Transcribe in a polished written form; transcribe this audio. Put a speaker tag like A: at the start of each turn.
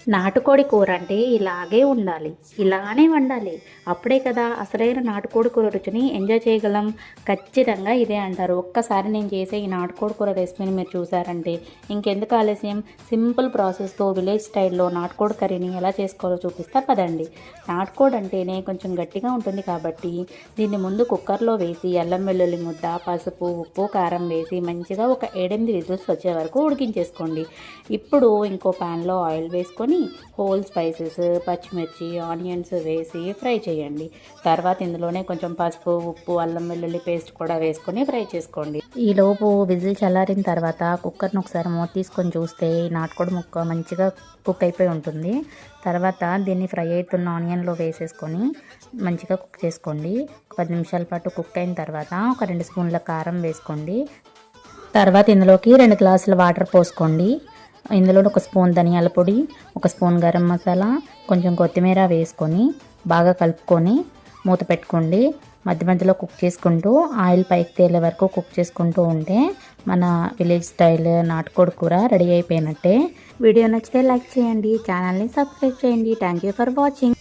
A: నాటుకోడి కూర అంటే ఇలాగే ఉండాలి, ఇలానే వండాలి. అప్పుడే కదా అసలైన నాటుకోడి కూర రుచిని ఎంజాయ్ చేయగలం. ఖచ్చితంగా ఇదే అంటారు. ఒక్కసారి నేను చేసే ఈ నాటుకోడి కూర రెసిపీని మీరు చూసారంటే ఇంకెందుకు ఆలస్యం, సింపుల్ ప్రాసెస్తో విలేజ్ స్టైల్లో నాటుకోడి కర్రీని ఎలా చేసుకోవాలో చూపిస్తా పదండి. నాటుకోడి అంటేనే కొంచెం గట్టిగా ఉంటుంది కాబట్టి దీన్ని ముందు కుక్కర్లో వేసి అల్లం వెల్లుల్లి ముద్ద, పసుపు, ఉప్పు, కారం వేసి మంచిగా ఒక 7-8 విజిల్స్ వచ్చే వరకు ఉడికించేసుకోండి. ఇప్పుడు ఇంకో ప్యాన్లో ఆయిల్ వేసుకొని హోల్ స్పైసెస్, పచ్చిమిర్చి, ఆనియన్స్ వేసి ఫ్రై చేయండి. తర్వాత ఇందులోనే కొంచెం పసుపు, ఉప్పు, అల్లం వెల్లుల్లి పేస్ట్ కూడా వేసుకొని ఫ్రై చేసుకోండి. ఈలోపు విజిల్ చల్లారిన తర్వాత కుక్కర్ని ఒకసారి మూత తీసుకొని చూస్తే నాటుకోడి ముక్క మంచిగా కుక్ అయిపోయి ఉంటుంది. తర్వాత దీన్ని ఫ్రై అవుతున్న ఆనియన్లో వేసేసుకొని మంచిగా కుక్ చేసుకోండి. 10 నిమిషాల పాటు కుక్ అయిన తర్వాత ఒక 2 స్పూన్ల కారం వేసుకోండి. తర్వాత ఇందులోకి 2 గ్లాసుల వాటర్ పోసుకోండి. ఇందులో ఒక స్పూన్ ధనియాల పొడి, ఒక స్పూన్ గరం మసాలా, కొంచెం కొత్తిమీర వేసుకొని బాగా కలుపుకొని మూత పెట్టుకోండి. మధ్య మధ్యలో కుక్ చేసుకుంటూ ఆయిల్ పైకి తేలే వరకు కుక్ చేసుకుంటూ ఉంటే మన విలేజ్ స్టైల్ నాటుకోడి కూర రెడీ అయిపోయినట్టే. వీడియో నచ్చితే లైక్ చేయండి, ఛానల్ని సబ్స్క్రైబ్ చేయండి. Thank you for watching.